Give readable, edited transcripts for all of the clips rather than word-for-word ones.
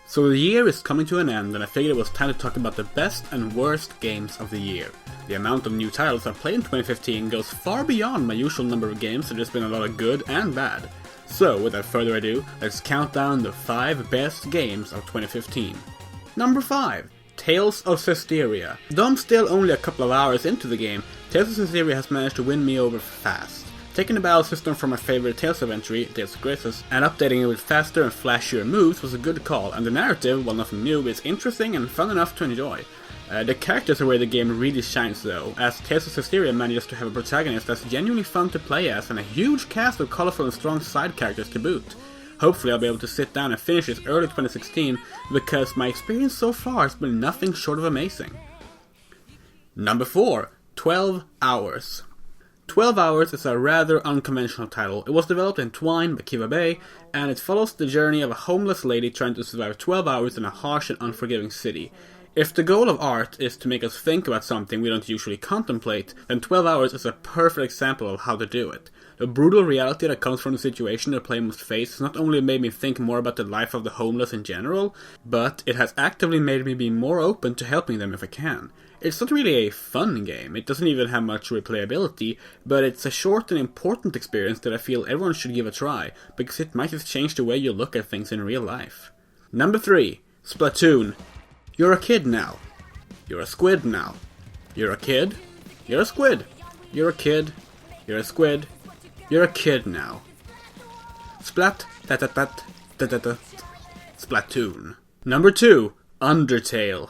So the year is coming to an end, and I figured it was time to talk about the best and worst games of the year. The amount of new titles I've played in 2015 goes far beyond my usual number of games, so there's been a lot of good and bad. So, without further ado, let's count down the 5 best games of 2015. Number 5. Tales of Zestiria. Though I'm still only a couple of hours into the game, Tales of Zestiria has managed to win me over fast. Taking the battle system from my favorite Tales adventure, Tales of Graces, and updating it with faster and flashier moves was a good call, and the narrative, while nothing new, is interesting and fun enough to enjoy. The characters are where the game really shines though, as Tales of Zestiria manages to have a protagonist that's genuinely fun to play as and a huge cast of colorful and strong side characters to boot. Hopefully I'll be able to sit down and finish this early 2016, because my experience so far has been nothing short of amazing. Number 4. 12 Hours. 12 Hours is a rather unconventional title. It was developed in Twine by Kiva Bay, and it follows the journey of a homeless lady trying to survive 12 hours in a harsh and unforgiving city. If the goal of art is to make us think about something we don't usually contemplate, then 12 Hours is a perfect example of how to do it. The brutal reality that comes from the situation the player must face has not only made me think more about the life of the homeless in general, but it has actively made me be more open to helping them if I can. It's not really a fun game, it doesn't even have much replayability, but it's a short and important experience that I feel everyone should give a try, because it might just change the way you look at things in real life. Number 3. Splatoon. You're a kid now. You're a squid now. You're a kid. You're a squid. You're a kid. You're a squid. You're a kid now. Splatoon. Number 2. Undertale.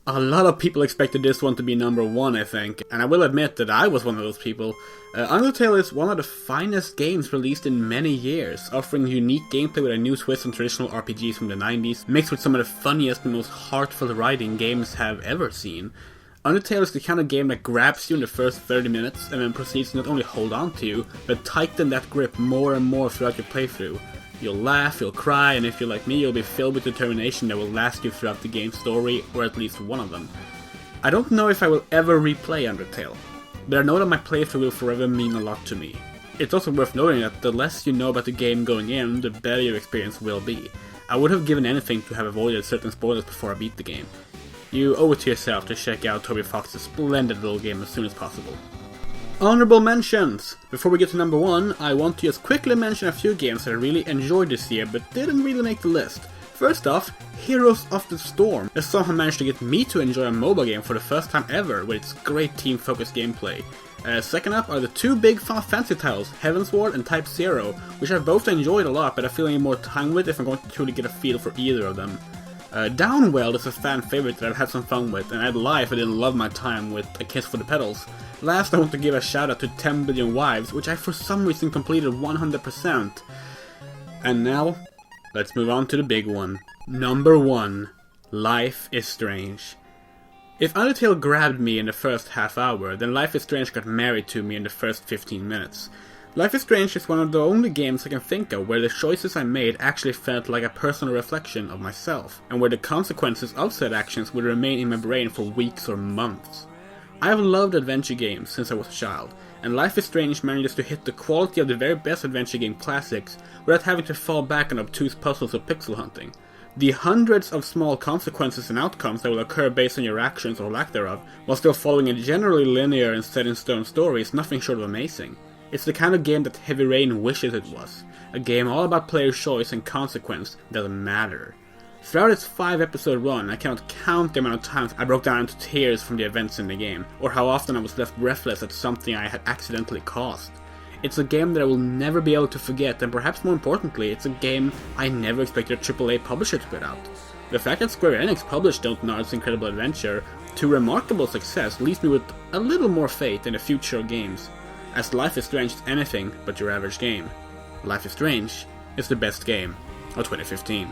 A lot of people expected this one to be number 1, I think, and I will admit that I was one of those people. Undertale is one of the finest games released in many years, offering unique gameplay with a new twist on traditional RPGs from the 90s, mixed with some of the funniest and most heartfelt writing games have ever seen. Undertale is the kind of game that grabs you in the first 30 minutes and then proceeds to not only hold on to you, but tighten that grip more and more throughout your playthrough. You'll laugh, you'll cry, and if you're like me, you'll be filled with determination that will last you throughout the game's story, or at least one of them. I don't know if I will ever replay Undertale, but I know that my playthrough will forever mean a lot to me. It's also worth noting that the less you know about the game going in, the better your experience will be. I would have given anything to have avoided certain spoilers before I beat the game. You owe it to yourself to check out Toby Fox's splendid little game as soon as possible. Honorable mentions! Before we get to number 1, I want to just quickly mention a few games that I really enjoyed this year but didn't really make the list. First off, Heroes of the Storm, as somehow managed to get me to enjoy a mobile game for the first time ever with its great team-focused gameplay. Second up are the 2 big Final Fantasy titles, Heavensward and Type 0, which I've both enjoyed a lot but I feel I need more time with if I'm going to truly get a feel for either of them. Downwell is a fan favorite that I've had some fun with, and I'd lie if I didn't love my time with A Kiss for the Petals. Last, I want to give a shout out to 10 Billion Wives, which I for some reason completed 100%. And now, let's move on to the big one. Number 1. Life is Strange. If Undertale grabbed me in the first half hour, then Life is Strange got married to me in the first 15 minutes. Life is Strange is one of the only games I can think of where the choices I made actually felt like a personal reflection of myself, and where the consequences of said actions would remain in my brain for weeks or months. I have loved adventure games since I was a child, and Life is Strange manages to hit the quality of the very best adventure game classics without having to fall back on obtuse puzzles or pixel hunting. The hundreds of small consequences and outcomes that will occur based on your actions or lack thereof, while still following a generally linear and set-in-stone story, is nothing short of amazing. It's the kind of game that Heavy Rain wishes it was. A game all about player choice and consequence that matter. Throughout its 5-episode run, I cannot count the amount of times I broke down into tears from the events in the game, or how often I was left breathless at something I had accidentally caused. It's a game that I will never be able to forget, and perhaps more importantly, it's a game I never expected a AAA publisher to put out. The fact that Square Enix published Don't Nod's incredible adventure to remarkable success leaves me with a little more faith in the future of games, as Life is Strange is anything but your average game. Life is Strange is the best game of 2015.